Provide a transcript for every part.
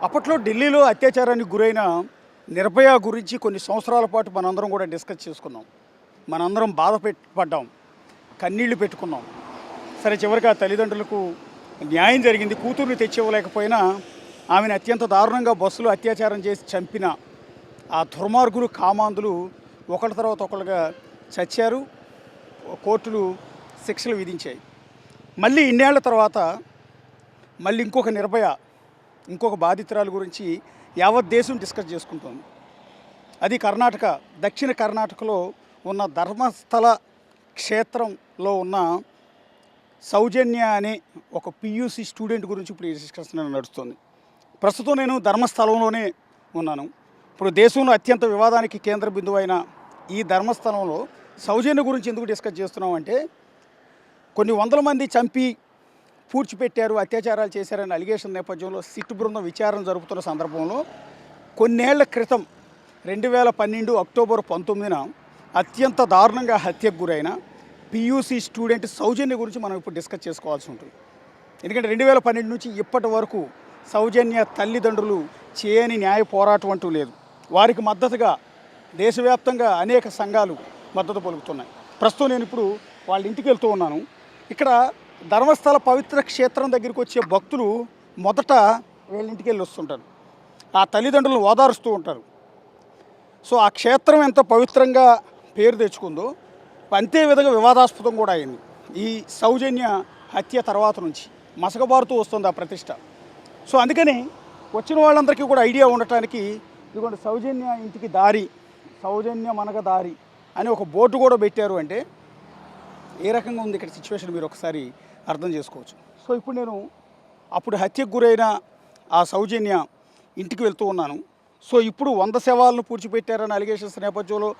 అప్పట్లో ఢిల్లీలో అత్యాచారానికి గురైన నిర్భయ గురించి కొన్ని సంవత్సరాల పాటు మనందరం కూడా డిస్కస్ చేసుకున్నాం. మనందరం పడ్డాం, కన్నీళ్లు పెట్టుకున్నాం. సరే, చివరికి ఆ తల్లిదండ్రులకు న్యాయం జరిగింది. కూతుర్ని తెచ్చివ్వలేకపోయినా ఆమెను అత్యంత దారుణంగా బస్సులో అత్యాచారం చేసి చంపిన ఆ దుర్మార్గులు, కామాంధులు ఒకళ్ళ తర్వాత ఒకళ్ళుగా చచ్చారు. కోర్టులు శిక్షలు విధించాయి. మళ్ళీ ఇన్నేళ్ల తర్వాత మళ్ళీ ఇంకొక నిర్భయ, ఇంకొక బాధితురాలు గురించి యావత్ దేశం డిస్కస్ చేసుకుంటుంది. అది కర్ణాటక, దక్షిణ కర్ణాటకలో ఉన్న ధర్మస్థల క్షేత్రంలో ఉన్న సౌజన్య అనే ఒక పియూసీ స్టూడెంట్ గురించి ఇప్పుడు ఈ డిస్కషన్ నడుస్తుంది. ప్రస్తుతం నేను ధర్మస్థలంలోనే ఉన్నాను. ఇప్పుడు దేశంలో అత్యంత వివాదానికి కేంద్ర బిందువు అయిన ఈ ధర్మస్థలంలో సౌజన్య గురించి ఎందుకు డిస్కస్ చేస్తున్నాం అంటే, కొన్ని వందల మంది చంపి పూడ్చిపెట్టారు, అత్యాచారాలు చేశారనే అలిగేషన్ నేపథ్యంలో సిట్ బృందం విచారణ జరుపుతున్న సందర్భంలో కొన్నేళ్ల క్రితం 2012 అక్టోబర్ 19న అత్యంత దారుణంగా హత్యకు గురైన పియూసీ స్టూడెంట్ సౌజన్య గురించి మనం ఇప్పుడు డిస్కస్ చేసుకోవాల్సి ఉంటుంది. ఎందుకంటే 2012 నుంచి ఇప్పటి వరకు సౌజన్య తల్లిదండ్రులు చేయని న్యాయ పోరాటం అంటూ లేదు. వారికి మద్దతుగా దేశవ్యాప్తంగా అనేక సంఘాలు మద్దతు పలుకుతున్నాయి. ప్రస్తుతం నేను ఇప్పుడు వాళ్ళ ఇంటికి వెళ్తూ ఉన్నాను. ఇక్కడ ధర్మస్థల పవిత్ర క్షేత్రం దగ్గరికి వచ్చే భక్తులు మొదట వీళ్ళ ఇంటికి వెళ్ళి వస్తుంటారు, ఆ తల్లిదండ్రులను ఓదారుస్తూ ఉంటారు. సో ఆ క్షేత్రం ఎంత పవిత్రంగా పేరు తెచ్చుకుందో అంతే విధంగా వివాదాస్పదం కూడా అయింది. ఈ సౌజన్య హత్య తర్వాత నుంచి మసకబారుతూ వస్తుంది ఆ ప్రతిష్ట. సో అందుకని వచ్చిన వాళ్ళందరికీ కూడా ఐడియా ఉండటానికి ఇదిగోండి సౌజన్య ఇంటికి దారి, సౌజన్య మనగ దారి అని ఒక బోర్డు కూడా పెట్టారు. అంటే ఏ రకంగా ఉంది ఇక్కడ సిచ్యువేషన్ మీరు ఒకసారి అర్థం చేసుకోవచ్చు. సో ఇప్పుడు నేను అప్పుడు హత్యకు గురైన ఆ సౌజన్య ఇంటికి వెళ్తూ ఉన్నాను. సో ఇప్పుడు 100 శవాలను పూడ్చిపెట్టారని అలిగేషన్స్ నేపథ్యంలో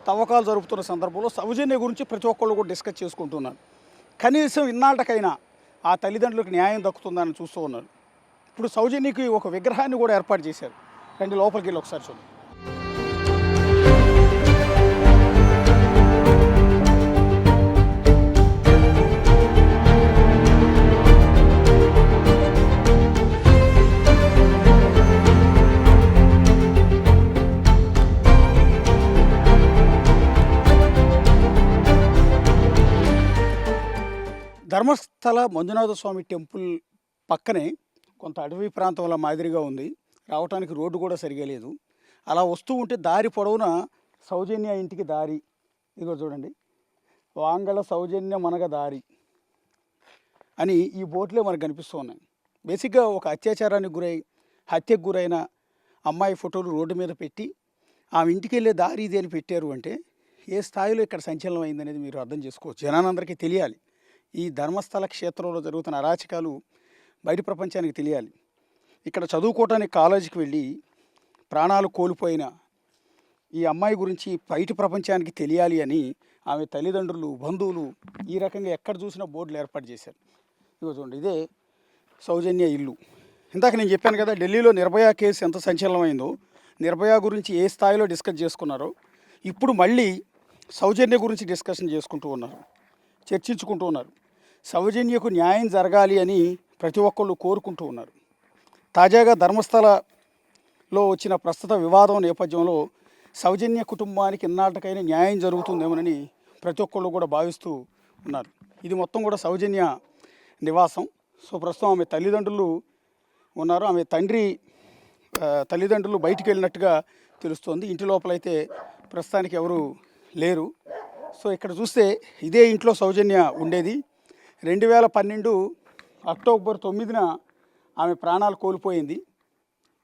తవ్వకాలు జరుపుతున్న సందర్భంలో సౌజన్య గురించి ప్రతి ఒక్కళ్ళు కూడా డిస్కస్ చేసుకుంటున్నారు. కనీసం ఇన్నాళ్ళకైనా ఆ తల్లిదండ్రులకు న్యాయం దక్కుతుందని చూస్తూ ఉన్నారు. ఇప్పుడు సౌజన్యకి ఒక విగ్రహాన్ని కూడా ఏర్పాటు చేశారు. రండి లోపలికి వెళ్ళి ఒకసారి చూడండి. ధర్మస్థల మంజునాథ స్వామి టెంపుల్ పక్కనే కొంత అటవీ ప్రాంతంలో మాదిరిగా ఉంది. రావడానికి రోడ్డు కూడా సరిగా లేదు. అలా వస్తూ ఉంటే దారి పొడవున సౌజన్య ఇంటికి దారి, ఇదిగో చూడండి, వాంగళ సౌజన్య మనగ దారి అని ఈ బోట్లే మనకు కనిపిస్తూ ఉన్నాయి. బేసిక్గా ఒక అత్యాచారానికి హత్యకు గురైన అమ్మాయి ఫోటోలు రోడ్డు మీద పెట్టి ఆమె ఇంటికి వెళ్ళే దారి ఇది అని పెట్టారు అంటే ఏ స్థాయిలో ఇక్కడ సంచలనం అయిందనేది మీరు అర్థం చేసుకోవచ్చు. జనానందరికీ తెలియాలి. ఈ ధర్మస్థల క్షేత్రంలో జరుగుతున్న అరాచకాలు బయట ప్రపంచానికి తెలియాలి. ఇక్కడ చదువుకోవటానికి కాలేజీకి వెళ్ళి ప్రాణాలు కోల్పోయిన ఈ అమ్మాయి గురించి బయట ప్రపంచానికి తెలియాలి అని ఆమె తల్లిదండ్రులు, బంధువులు ఈ రకంగా ఎక్కడ చూసినా బోర్డులు ఏర్పాటు చేశారు. ఇదిగో చూడండి, ఇదే సౌజన్య ఇల్లు. ఇందాక నేను చెప్పాను కదా, ఢిల్లీలో నిర్భయ కేసు ఎంత సంచలనమైందో, నిర్భయ గురించి ఏ స్థాయిలో డిస్కస్ చేసుకున్నారో, ఇప్పుడు మళ్ళీ సౌజన్య గురించి డిస్కషన్ చేసుకుంటూ ఉన్నారు, చర్చించుకుంటూ ఉన్నారు. సౌజన్యకు న్యాయం జరగాలి అని ప్రతి ఒక్కళ్ళు కోరుకుంటూ ఉన్నారు. తాజాగా ధర్మస్థలలో వచ్చిన ప్రస్తుత వివాదం నేపథ్యంలో సౌజన్య కుటుంబానికి ఇన్నాళ్ళకైనా న్యాయం జరుగుతుందేమోనని ప్రతి ఒక్కళ్ళు కూడా భావిస్తూ ఉన్నారు. ఇది మొత్తం కూడా సౌజన్య నివాసం. సో ప్రస్తుతం ఆమె తల్లిదండ్రులు ఉన్నారు. ఆమె తల్లిదండ్రులు బయటికి వెళ్ళినట్టుగా తెలుస్తోంది. ఇంటి లోపలైతే ప్రస్తుతానికి ఎవరు లేరు. సో ఇక్కడ చూస్తే ఇదే ఇంట్లో సౌజన్య ఉండేది. 2012 అక్టోబర్ 9న ఆమె ప్రాణాలు కోల్పోయింది.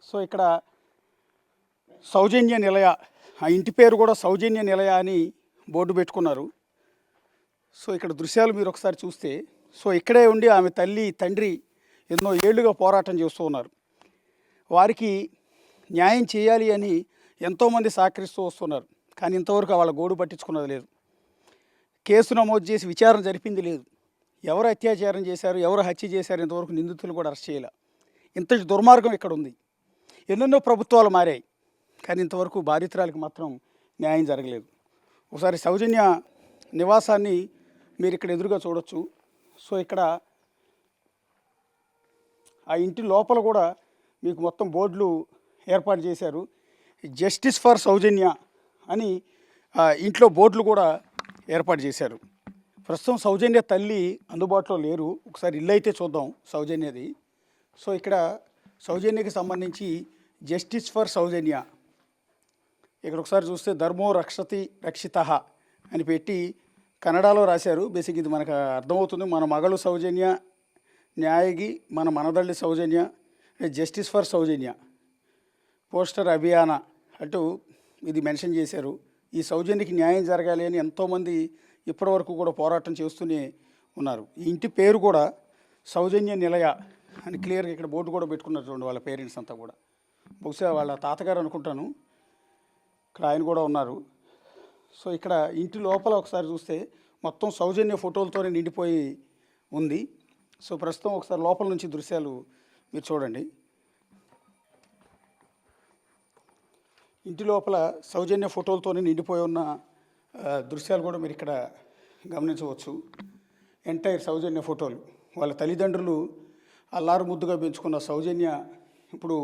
సో ఇక్కడ సౌజన్య నిలయ, ఆ ఇంటి పేరు కూడా సౌజన్య నిలయ అని బోర్డు పెట్టుకున్నారు. సో ఇక్కడ దృశ్యాలు మీరు ఒకసారి చూస్తే, సో ఇక్కడే ఉండి ఆమె తల్లి, తండ్రి ఎన్నో ఏళ్లుగా పోరాటం చేస్తూ ఉన్నారు. వారికి న్యాయం చేయాలి అని ఎంతోమంది సహకరిస్తూ వస్తున్నారు. కానీ ఇంతవరకు వాళ్ళ గోడు పట్టించుకున్నది లేదు. కేసు నమోదు చేసి విచారణ జరిపింది లేదు. ఎవరు అత్యాచారం చేశారు, ఎవరు హత్య చేశారు, ఇంతవరకు నిందితులు కూడా అరెస్ట్ చేయాలి. ఇంతటి దుర్మార్గం ఇక్కడ ఉంది. ఎన్నెన్నో ప్రభుత్వాలు మారాయి, కానీ ఇంతవరకు బాధితురాలకు మాత్రం న్యాయం జరగలేదు. ఒకసారి సౌజన్య నివాసాన్ని మీరు ఇక్కడ ఎదురుగా చూడొచ్చు. సో ఇక్కడ ఆ ఇంటి లోపల కూడా మీకు మొత్తం బోర్డులు ఏర్పాటు చేశారు. జస్టిస్ ఫర్ సౌజన్య అని ఇంట్లో బోర్డులు కూడా ఏర్పాటు చేశారు. ప్రస్తుతం సౌజన్య తల్లి అందుబాటులో లేరు. ఒకసారి ఇల్లు అయితే చూద్దాం సౌజన్యది. సో ఇక్కడ సౌజన్యకి సంబంధించి జస్టిస్ ఫర్ సౌజన్య, ఇక్కడ ఒకసారి చూస్తే ధర్మో రక్షతి రక్షిత అని పెట్టి కన్నడలో రాశారు. బేసిక్ ఇది మనకు అర్థమవుతుంది. మన మಗಳು సౌజన్య, న్యాయగి మన మనదల్లి సౌజన్య, జస్టిస్ ఫర్ సౌజన్య, పోస్టర్ అభియాన అంటూ ఇది మెన్షన్ చేశారు. ఈ సౌజన్యకి న్యాయం జరగాలి అని ఎంతోమంది ఇప్పటివరకు కూడా పోరాటం చేస్తూనే ఉన్నారు. ఈ ఇంటి పేరు కూడా సౌజన్య నిలయ అని క్లియర్గా ఇక్కడ బోర్డు కూడా పెట్టుకున్నారు చూడండి. వాళ్ళ పేరెంట్స్ అంతా కూడా బహుశా వాళ్ళ తాతగారు అనుకుంటాను. ఇక్కడ ఆయన కూడా ఉన్నారు. సో ఇక్కడ ఇంటి లోపల ఒకసారి చూస్తే మొత్తం సౌజన్య ఫోటోలతోనే నిండిపోయి ఉంది. సో ప్రస్తుతం ఒకసారి లోపల నుంచి దృశ్యాలు మీరు చూడండి. ఇంటి లోపల సౌజన్య ఫోటోలతోనే నిండిపోయి ఉన్న దృశ్యాలు కూడా మీరు ఇక్కడ గమనించవచ్చు. ఎంటైర్ సౌజన్య ఫోటోలు. వాళ్ళ తల్లిదండ్రులు అల్లారు ముద్దుగా పెంచుకున్న సౌజన్య ఇప్పుడు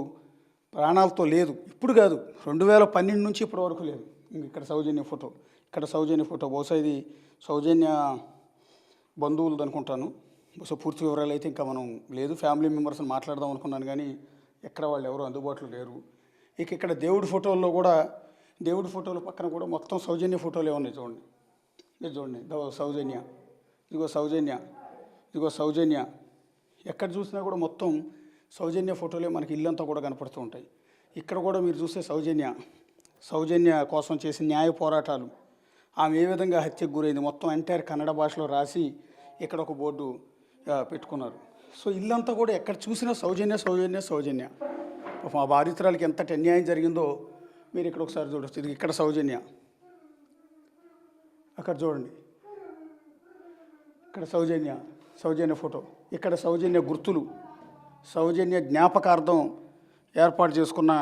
ప్రాణాలతో లేదు. ఇప్పుడు కాదు, 2012 నుంచి ఇప్పటి వరకు లేదు. ఇక్కడ సౌజన్య ఫోటో, ఇక్కడ సౌజన్య ఫోటో. బహుశా ఇది సౌజన్య బంధువులు అనుకుంటాను. బహుశా పూర్తి వివరాలు అయితే ఇంకా మనం లేదు. ఫ్యామిలీ మెంబర్స్ని మాట్లాడదాం అనుకున్నాను కానీ ఎక్కడ వాళ్ళు ఎవరు అందుబాటులో లేరు. ఇక ఇక్కడ దేవుడి ఫోటోల్లో కూడా, దేవుడి ఫోటోల పక్కన కూడా మొత్తం సౌజన్య ఫోటోలే ఉన్నాయి చూడండి. ఇది చూడండి, సౌజన్య, ఇదిగో సౌజన్య, ఇదిగో సౌజన్య. ఎక్కడ చూసినా కూడా మొత్తం సౌజన్య ఫోటోలే మనకి ఇల్లంతా కూడా కనపడుతూ ఉంటాయి. ఇక్కడ కూడా మీరు చూస్తే సౌజన్య కోసం చేసిన న్యాయ పోరాటాలు, ఆమె ఏ విధంగా హత్యకు గురైంది మొత్తం ఎంటైర్ కన్నడ భాషలో రాసి ఇక్కడ ఒక బోర్డు పెట్టుకున్నారు. సో ఇల్లంతా కూడా ఎక్కడ చూసినా సౌజన్య సౌజన్య సౌజన్య. మా బాధితురాలకి ఎంతటి అన్యాయం జరిగిందో మీరు ఇక్కడ ఒకసారి చూడవచ్చు. ఇది ఇక్కడ సౌజన్య, అక్కడ చూడండి, ఇక్కడ సౌజన్య ఫోటో, ఇక్కడ సౌజన్య గుర్తులు, సౌజన్య జ్ఞాపకార్థం ఏర్పాటు చేసుకున్న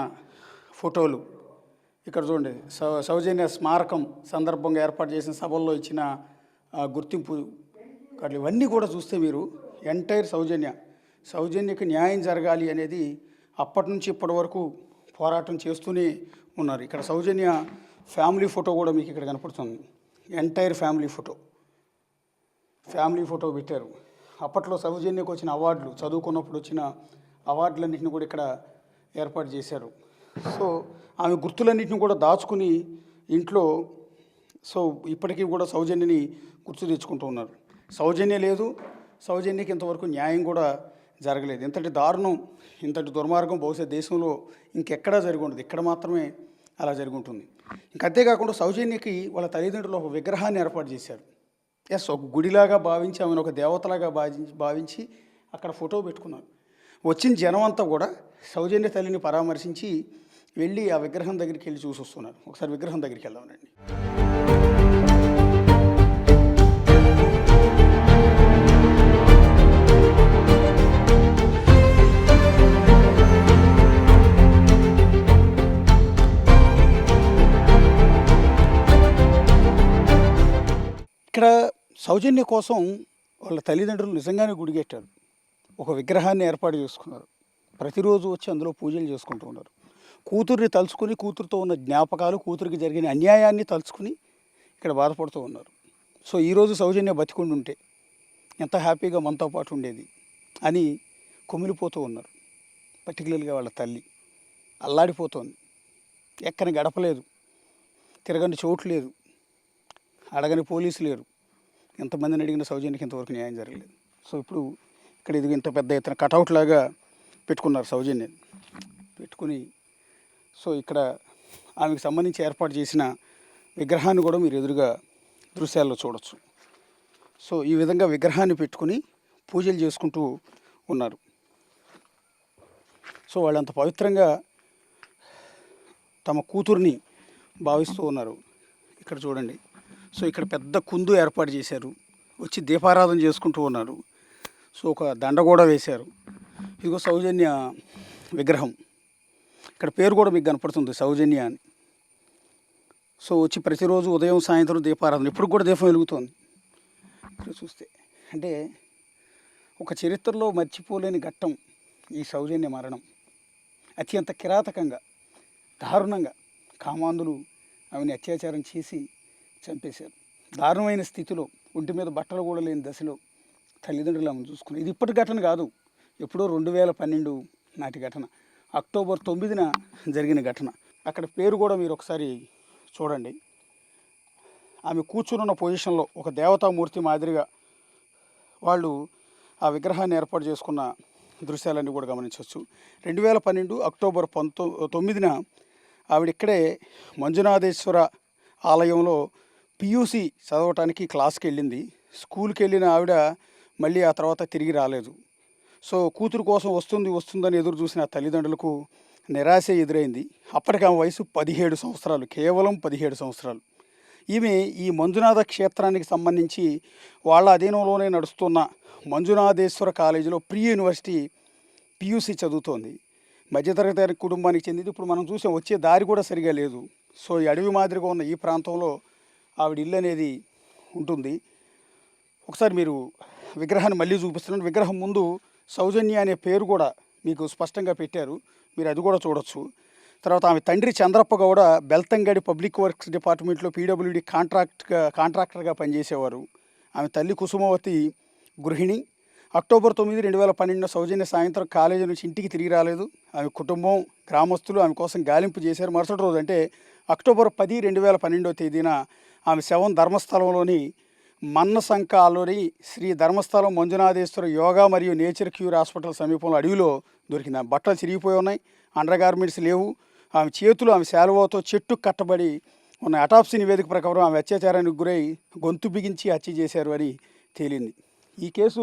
ఫోటోలు. ఇక్కడ చూడండి సౌజన్య స్మారకం సందర్భంగా ఏర్పాటు చేసిన సభల్లో ఇచ్చిన గుర్తింపు కార్డులు. ఇవన్నీ కూడా చూస్తే మీరు ఎంటైర్ సౌజన్యకి న్యాయం జరగాలి అనేది అప్పటి నుంచి ఇప్పటి వరకు పోరాటం చేస్తూనే ఉన్నారు. ఇక్కడ సౌజన్య ఫ్యామిలీ ఫోటో కూడా మీకు ఇక్కడ కనపడుతుంది. ఎంటైర్ ఫ్యామిలీ ఫోటో పెట్టారు. అప్పట్లో సౌజన్యకు వచ్చిన అవార్డులు, చదువుకున్నప్పుడు వచ్చిన అవార్డులన్నింటినీ కూడా ఇక్కడ ఏర్పాటు చేశారు. సో ఆమె గుర్తులన్నింటినీ కూడా దాచుకుని ఇంట్లో, సో ఇప్పటికీ కూడా సౌజన్యని గుర్తు తెచ్చుకుంటూ ఉన్నారు. సౌజన్య లేదు, సౌజన్యకి ఇంతవరకు న్యాయం కూడా జరగలేదు. ఇంతటి దారుణం, ఇంతటి దుర్మార్గం బహుశా దేశంలో ఇంకెక్కడా జరిగి ఉండదు. ఇక్కడ మాత్రమే అలా జరిగి ఉంటుంది. అంతేకాకుండా సౌజన్యకి వాళ్ళ తల్లిదండ్రులు ఒక విగ్రహాన్ని ఏర్పాటు చేశారు. ఒక గుడిలాగా భావించి, ఆమెను ఒక దేవతలాగా భావించి అక్కడ ఫోటో పెట్టుకున్నారు. వచ్చిన జనం అంతా కూడా సౌజన్య తల్లిని పరామర్శించి వెళ్ళి ఆ విగ్రహం దగ్గరికి వెళ్ళి చూసి వస్తున్నారు. ఒకసారి విగ్రహం దగ్గరికి వెళ్దామనండి. ఇక్కడ సౌజన్య కోసం వాళ్ళ తల్లిదండ్రులు నిజంగానే గుడిగెట్టారు. ఒక విగ్రహాన్ని ఏర్పాటు చేసుకున్నారు. ప్రతిరోజు వచ్చి అందులో పూజలు చేసుకుంటూ ఉన్నారు. కూతుర్ని తలుచుకుని, కూతురుతో ఉన్న జ్ఞాపకాలు, కూతురికి జరిగిన అన్యాయాన్ని తలుచుకుని ఇక్కడ బాధపడుతూ ఉన్నారు. సో ఈరోజు సౌజన్య బతికుండి ఉంటే ఎంత హ్యాపీగా మనతో పాటు ఉండేది అని కుమిలిపోతూ ఉన్నారు. పర్టికులర్గా వాళ్ళ తల్లి అల్లాడిపోతోంది. ఎక్కని గడపలేదు, తిరగని చోటు లేదు, అడగని పోలీసు లేరు. ఎంతమందిని అడిగిన సౌజన్యకి ఇంతవరకు న్యాయం జరగలేదు. సో ఇప్పుడు ఇక్కడ ఇది ఇంత పెద్ద ఎత్తున కటౌట్ లాగా పెట్టుకున్నారు సౌజన్యని. పెట్టుకుని సో ఇక్కడ ఆమెకు సంబంధించి ఏర్పాటు చేసిన విగ్రహాన్ని కూడా మీరు ఎదురుగా దృశ్యాల్లో చూడవచ్చు. సో ఈ విధంగా విగ్రహాన్ని పెట్టుకుని పూజలు చేసుకుంటూ ఉన్నారు. సో వాళ్ళంత పవిత్రంగా తమ కూతుర్ని భావిస్తూ ఉన్నారు. ఇక్కడ చూడండి. సో ఇక్కడ పెద్ద కుందు ఏర్పాటు చేశారు. వచ్చి దీపారాధన చేసుకుంటూ ఉన్నారు. సో ఒక దండ కూడా వేశారు. ఇదిగో సౌజన్య విగ్రహం. ఇక్కడ పేరు కూడా మీకు కనపడుతుంది, సౌజన్య అని. సో వచ్చి ప్రతిరోజు ఉదయం సాయంత్రం దీపారాధన. ఇప్పుడు కూడా దీపం వెలుగుతోంది. ఇక్కడ చూస్తే అంటే ఒక చరిత్రలో మర్చిపోలేని ఘట్టం ఈ సౌజన్య మరణం. అత్యంత కిరాతకంగా దారుణంగా కామాంధులు ఆమెను అత్యాచారం చేసి చంపేశారు. దారుణమైన స్థితిలో ఒంటి మీద బట్టలు కూడా లేని దశలో తల్లిదండ్రులు ఆమెను చూసుకున్నారు. ఇది ఇప్పటి ఘటన కాదు, ఎప్పుడో 2012 నాటి ఘటన, అక్టోబర్ 9న జరిగిన ఘటన. అక్కడ పేరు కూడా మీరు ఒకసారి చూడండి. ఆమె కూర్చున్న పొజిషన్లో ఒక దేవతామూర్తి మాదిరిగా వాళ్ళు ఆ విగ్రహాన్ని ఏర్పాటు చేసుకున్న దృశ్యాలన్నీ కూడా గమనించవచ్చు. 2012 అక్టోబర్ 9న ఆవిడ ఇక్కడే మంజునాథేశ్వర ఆలయంలో పియూసి చదవటానికి క్లాస్కి వెళ్ళింది. స్కూల్కి వెళ్ళిన ఆవిడ మళ్ళీ ఆ తర్వాత తిరిగి రాలేదు. సో కూతురు కోసం వస్తుందని ఎదురు చూసిన తల్లిదండ్రులకు నిరాశ ఎదురైంది. అప్పటికి ఆమె వయసు 17 సంవత్సరాలు, కేవలం 17 సంవత్సరాలు. ఈమె ఈ మంజునాథ క్షేత్రానికి సంబంధించి వాళ్ళ అధీనంలోనే నడుస్తున్న మంజునాథేశ్వర కాలేజీలో ప్రీ యూనివర్సిటీ పియూసి చదువుతోంది. మధ్యతరగతి కుటుంబానికి చెందింది. ఇప్పుడు మనం చూసాం, వచ్చే దారి కూడా సరిగా లేదు. సో ఈ అడవి మాదిరిగా ఉన్న ఈ ప్రాంతంలో ఆవిడ ఇల్లు అనేది ఉంటుంది. ఒకసారి మీరు విగ్రహాన్ని మళ్ళీ చూపిస్తున్నాను. విగ్రహం ముందు సౌజన్య అనే పేరు కూడా మీకు స్పష్టంగా పెట్టారు, మీరు అది కూడా చూడొచ్చు. తర్వాత ఆమె తండ్రి చంద్రప్ప గౌడ బెల్తంగడి పబ్లిక్ వర్క్స్ డిపార్ట్మెంట్లో పీడబ్ల్యూడి కాంట్రాక్టర్గా పనిచేసేవారు. ఆమె తల్లి కుసుమవతి గృహిణి. అక్టోబర్ 9, 2012 సౌజన్య సాయంత్రం కాలేజీ నుంచి ఇంటికి తిరిగి రాలేదు. ఆమె కుటుంబం, గ్రామస్తులు ఆమె కోసం గాలింపు చేశారు. మరుసటి రోజు అంటే అక్టోబర్ 10, 2012 తేదీన ఆమె శవం ధర్మస్థలంలోని మన్నసంకాలోని శ్రీ ధర్మస్థలం మంజునాథేశ్వర యోగా మరియు నేచర్ క్యూర్ హాస్పిటల్ సమీపంలో అడవిలో దొరికింది. ఆమె బట్టలు చిరిగిపోయి ఉన్నాయి, అండర్ గార్మెంట్స్ లేవు. ఆమె చేతులు ఆమె శాలువాతో చెట్టు కట్టబడి ఉన్న. అటాప్సీ నివేదిక ప్రకారం ఆమె అత్యాచారానికి గురై గొంతు బిగించి హత్య చేశారు అని తేలింది. ఈ కేసు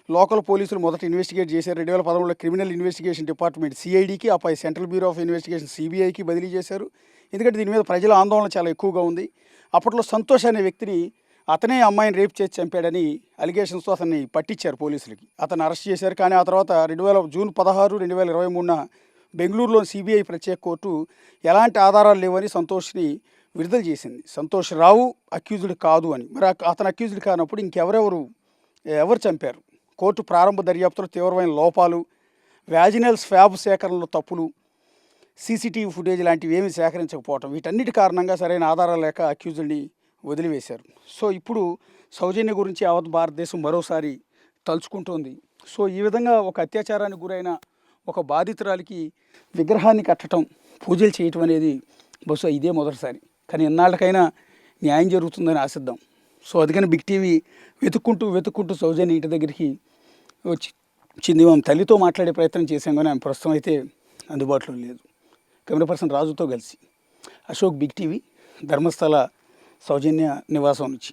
లోకల్ పోలీసులు మొదట ఇన్వెస్టిగేట్ చేశారు. 2013లో క్రిమినల్ ఇన్వెస్టిగేషన్ డిపార్ట్మెంట్ సిఐడికి, ఆపై సెంట్రల్ బ్యూరో ఆఫ్ ఇన్వెస్టిగేషన్ సిబిఐకి బదిలీ చేశారు. ఎందుకంటే దీని మీద ప్రజల ఆందోళన చాలా ఎక్కువగా ఉంది. అప్పట్లో సంతోష్ అనే వ్యక్తిని, అతనే అమ్మాయిని రేప్ చేసి చంపాడని అలిగేషన్స్తో అతన్ని పట్టించారు పోలీసులకి. అతను అరెస్ట్ చేశారు. కానీ ఆ తర్వాత జూన్ 16, 2023న బెంగళూరులోని సిబిఐ ప్రత్యేక కోర్టు ఎలాంటి ఆధారాలు లేవని సంతోష్ని విడుదల చేసింది. సంతోష్ రావు అక్యూజ్డ్ కాదు అని. మరి అతను అక్యూజ్డ్ కానప్పుడు ఎవరు చంపారు? కోర్టు ప్రారంభ దర్యాప్తులో తీవ్రమైన లోపాలు, వ్యాజినల్ స్వాబ్ సేకరణలో తప్పులు, సీసీటీవీ ఫుటేజ్ లాంటివి ఏమీ సేకరించకపోవటం, వీటన్నిటి కారణంగా సరైన ఆధారాలు లేక అక్యూజ్డ్ని వదిలివేశారు. సో ఇప్పుడు సౌజన్య గురించి యావత్ భారతదేశం మరోసారి తలుచుకుంటోంది. సో ఈ విధంగా ఒక అత్యాచారానికి గురైన ఒక బాధితురాలికి విగ్రహాన్ని కట్టడం, పూజలు చేయటం అనేది బహుశా ఇదే మొదటిసారి. కానీ ఎన్నాళ్ళకైనా న్యాయం జరుగుతుందని ఆశిద్దాం. సో అందుకని బిగ్ టీవీ వెతుక్కుంటూ సౌజన్య ఇంటి దగ్గరికి వచ్చింది. మేము తల్లితో మాట్లాడే ప్రయత్నం చేశాం, కానీ ఆమె ప్రస్తుతం అయితే అందుబాటులో లేదు. కెమెరా పర్సన్ రాజుతో కలిసి అశోక్, బిగ్ టీవీ, ధర్మస్థల సౌజన్య నివాసం నుంచి.